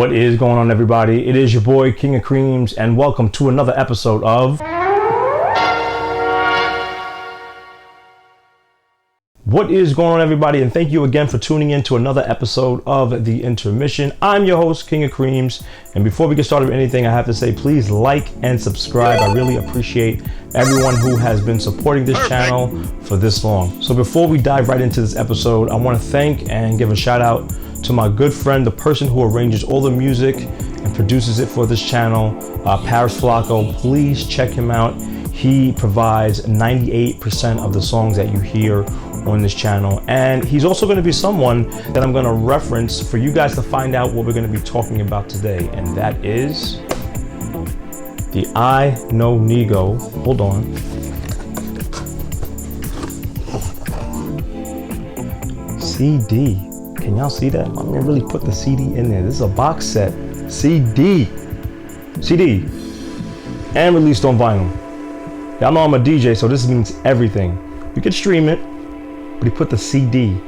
What is going on, everybody? It is your boy King of Creamz, and welcome to another episode of What is going on, everybody? And thank you again for tuning in to another episode of The Intermission. I'm your host, King of Creamz, and before we get started with anything, I have to say, please like and subscribe. I really appreciate everyone who has been supporting this channel for this long. So before we dive right into this episode, I want to thank and give a shout out to my good friend, the person who arranges all the music and produces it for this channel, Paris Flacco. Please check him out. He provides 98% of the songs that you hear on this channel, and he's also going to be someone that I'm going to reference for you guys to find out what we're going to be talking about today, and that is the I Know Nigo. Hold on. CD. Can y'all see that? I'm gonna really put the CD in there. This is a box set. CD, and released on vinyl. Y'all know I'm a DJ, so this means everything. You can stream it, but he put the CD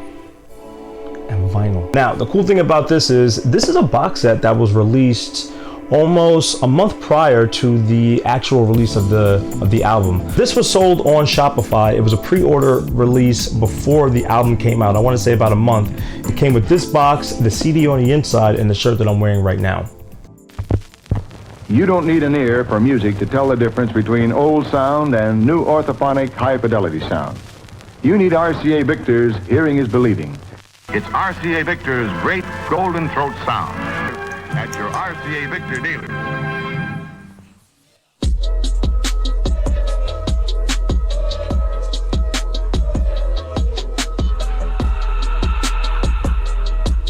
and vinyl. Now, the cool thing about this is a box set that was released almost a month prior to the actual release of the album. This was sold on Shopify. It was a pre-order release before the album came out. I want to say about a month. It came with this box, the CD on the inside, and the shirt that I'm wearing right now. You don't need an ear for music to tell the difference between old sound and new orthophonic high-fidelity sound. You need RCA Victor's Hearing is Believing. It's RCA Victor's great golden throat sound at your RCA Victor dealer.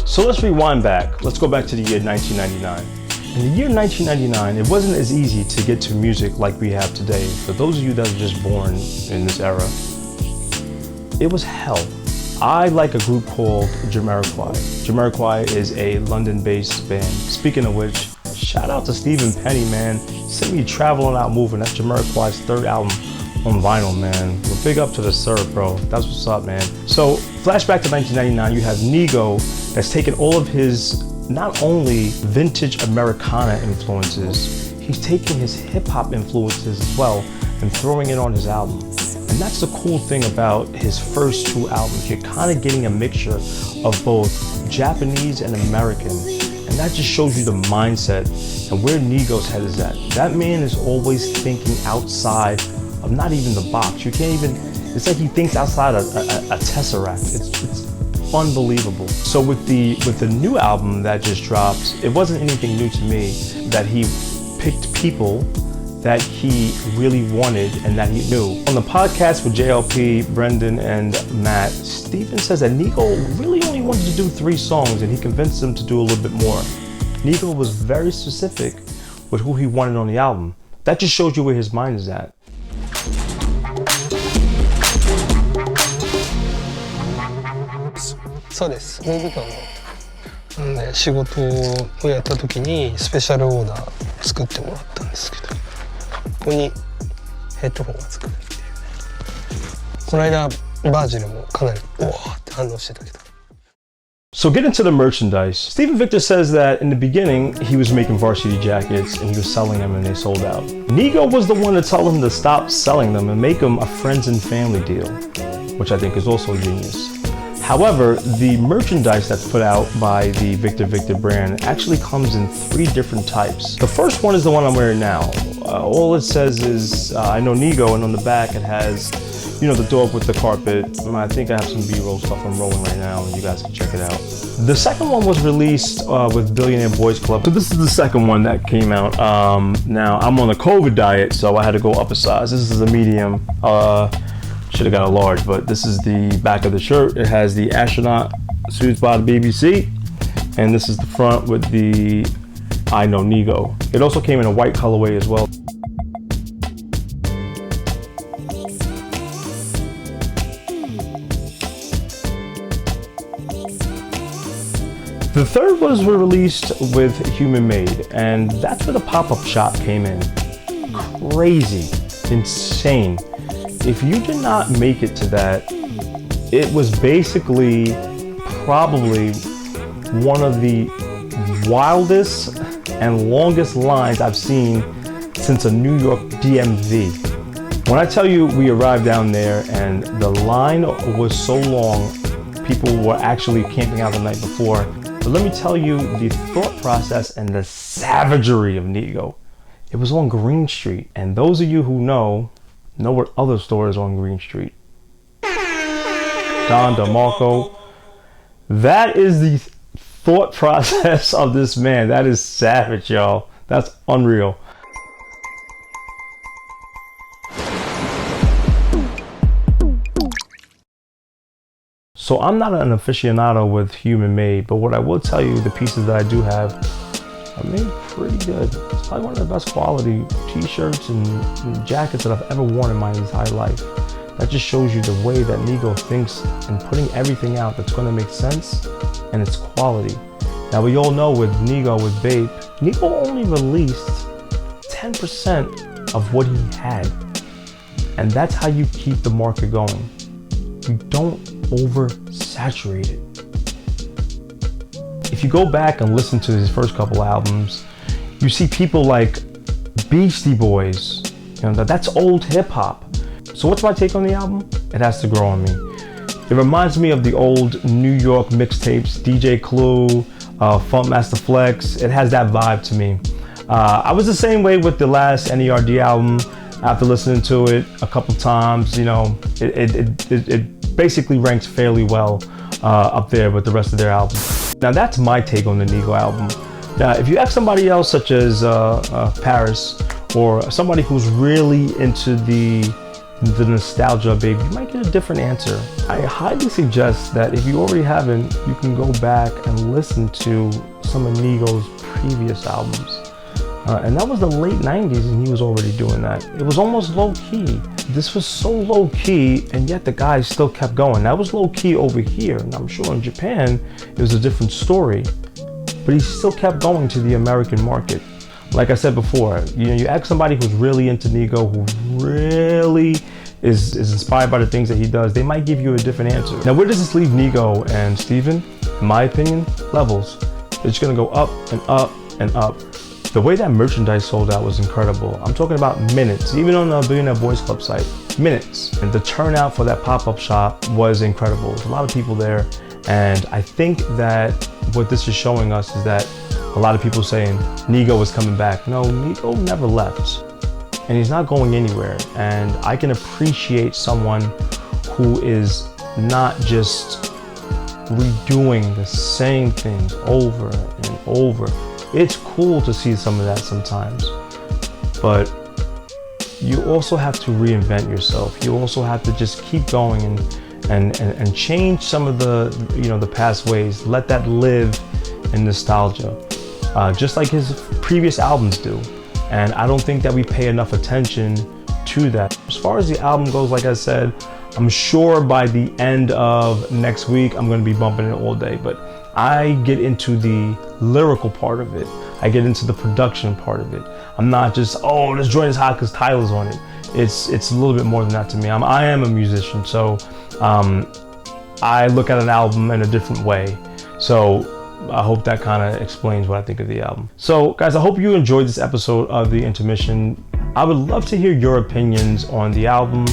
So let's rewind back. Let's go back to the year 1999. In the year 1999, it wasn't as easy to get to music like we have today. For those of you that are just born in this era, it was hell. I like a group called 𝐒𝐿 𝐍𝐿 is a London-based band. Speaking of which, shout out to Stephen Penny, man. Sent me Traveling Out Moving. That's 𝐒𝐿 third album on vinyl, man. Well, big up to the sir, bro. That's what's up, man. So, flashback to 1999, you have Nigo that's taken all of his not only vintage Americana influences, he's taking his hip-hop influences as well and throwing it on his album. And that's the cool thing about his first two albums. You're kind of getting a mixture of both Japanese and American. And that just shows you the mindset and where Nigo's head is at. That man is always thinking outside of not even the box. You can't even, it's like he thinks outside a tesseract. It's unbelievable. So with the new album that just dropped, it wasn't anything new to me that he picked people that he really wanted and that he knew. On the podcast with JLP, Brendan, and Matt, Steven says that Nigo really only wanted to do 3 songs and he convinced him to do a little bit more. Nigo was very specific with who he wanted on the album. That just shows you where his mind is at. So です。Louis Vuitton ので仕事をやった時にスペシャルオーダー作ってもらったんですけど、ここにヘッドホンがつくっていうね。この間バージルもかなりおーって反応してたけど。So get into the merchandise. Stephen Victor says that in the beginning, he was making varsity jackets and he was selling them and they sold out. Nigo was the one to tell him to stop selling them and make them a friends and family deal, which I think is also genius. However, the merchandise that's put out by the Victor brand actually comes in 3 different types. The first one is the one I'm wearing now. All it says is, I Know Nigo, and on the back it has, you know, the dog with the carpet. I think I have some B-roll stuff I'm rolling right now, and you guys can check it out. The second one was released with Billionaire Boys Club. So this is the second one that came out. Now, I'm on a COVID diet, so I had to go up a size. This is a medium. Should have got a large, but this is the back of the shirt. It has the astronaut suits by the BBC, and this is the front with the I Know Nigo. It also came in a white colorway as well. The third was released with Human Made, and that's where the pop-up shop came in. Crazy, insane. If you did not make it to that, it was basically probably one of the wildest and longest lines I've seen since a New York DMV. When I tell you we arrived down there and the line was so long, people were actually camping out the night before. But let me tell you the thought process and the savagery of Nigo. It was on Green Street, and those of you who know what other stores on Green Street. Don DeMarco. That is the thought process of this man. That is savage, y'all. That's unreal. So I'm not an aficionado with 𝐒𝐴𝐴, but what I will tell you, the pieces that I do have are made pretty good. It's probably one of the best quality t-shirts and jackets that I've ever worn in my entire life. That just shows you the way that Nigo thinks and putting everything out that's going to make sense and its quality. Now we all know with Nigo, with 𝐕, Nigo only released 10% of what he had. And that's how you keep the market going. You don't oversaturate it. If you go back and listen to his first couple albums, you see people like Beastie Boys. You know, that's old hip hop. So what's my take on the album? It has to grow on me. It reminds me of the old New York mixtapes, DJ Clue, Funkmaster Flex. It has that vibe to me. I was the same way with the last NERD album. After listening to it a couple times, you know, it basically ranks fairly well up there with the rest of their albums. Now that's my take on the Nigo album. Now, if you ask somebody else, such as Paris, or somebody who's really into the nostalgia, baby, you might get a different answer. I highly suggest that if you already haven't, you can go back and listen to some of Nigo's previous albums. And that was the late 90s and he was already doing that. It was almost low key. This was so low key and yet the guy still kept going. That was low key over here, and I'm sure in Japan it was a different story. But he still kept going to the American market. Like I said before, you know, you ask somebody who's really into Nigo, who really is inspired by the things that he does, they might give you a different answer. Now, where does this leave Nigo and Steven? In my opinion, levels. It's gonna go up and up and up. The way that merchandise sold out was incredible. I'm talking about minutes, even on the Billionaire Boys Club site, minutes. And the turnout for that pop-up shop was incredible. There's a lot of people there. And I think that what this is showing us is that a lot of people saying Nigo is coming back. No, Nigo never left. And he's not going anywhere. And I can appreciate someone who is not just redoing the same things over and over. It's cool to see some of that sometimes, but you also have to reinvent yourself. You also have to just keep going and change some of the, you know, the past ways. Let that live in nostalgia, just like his previous albums do. And I don't think that we pay enough attention to that. As far as the album goes, like I said, I'm sure by the end of next week, I'm going to be bumping it all day, but I get into the lyrical part of it. I get into the production part of it. I'm not just, oh, this joint is hot because Tyler's on it. It's a little bit more than that to me. I am a musician, so I look at an album in a different way. So I hope that kind of explains what I think of the album. So guys, I hope you enjoyed this episode of The Intermission. I would love to hear your opinions on the album,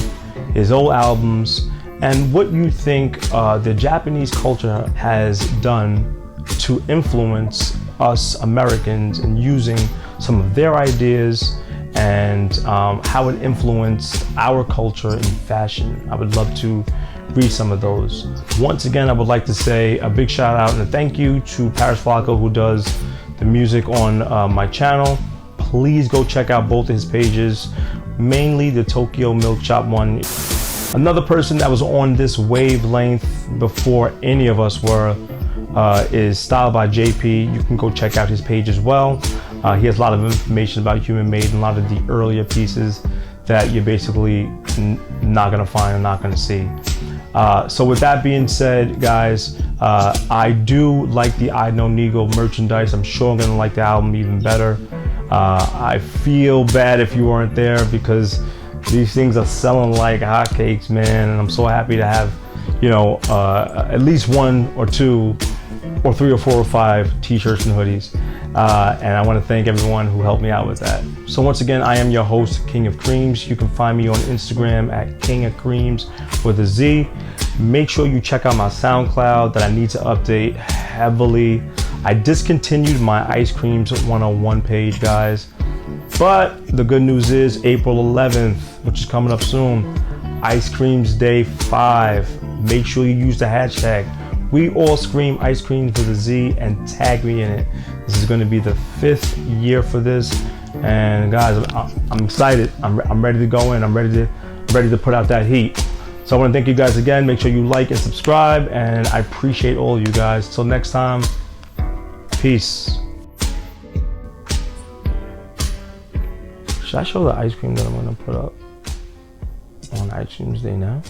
his old albums, and what you think the Japanese culture has done to influence us Americans in using some of their ideas and how it influenced our culture in fashion. I would love to read some of those. Once again, I would like to say a big shout out and a thank you to Paris Flacco, who does the music on my channel. Please go check out both of his pages, mainly the Tokyo Milk Shop one. Another person that was on this wavelength before any of us were is Style by JP. You can go check out his page as well. He has a lot of information about 𝐒𝐴𝐴 and a lot of the earlier pieces that you're basically not gonna find and not gonna see. So with that being said, guys, I do like the I Know Nigo merchandise. I'm sure I'm gonna like the album even better. I feel bad if you weren't there because these things are selling like hotcakes, man, and I'm so happy to have, you know, at least one or two or 3 or 4 or 5 t-shirts and hoodies. And I want to thank everyone who helped me out with that. So once again, I am your host, King of Creamz. You can find me on Instagram at King of Creamz with a Z. Make sure you check out my SoundCloud that I need to update heavily. I discontinued my Ice Creamz 101 page, guys. But the good news is April 11th, which is coming up soon, Ice Creamz Day 5. Make sure you use the hashtag We All Scream Ice Cream with a Z and tag me in it. This is going to be the 5th year for this, and guys, I'm excited. I'm ready to go in. I'm ready to put out that heat. So I want to thank you guys again. Make sure you like and subscribe, and I appreciate all of you guys. Till next time, peace. Should I show the ice cream that I'm going to put up on Ice Creamz Day now?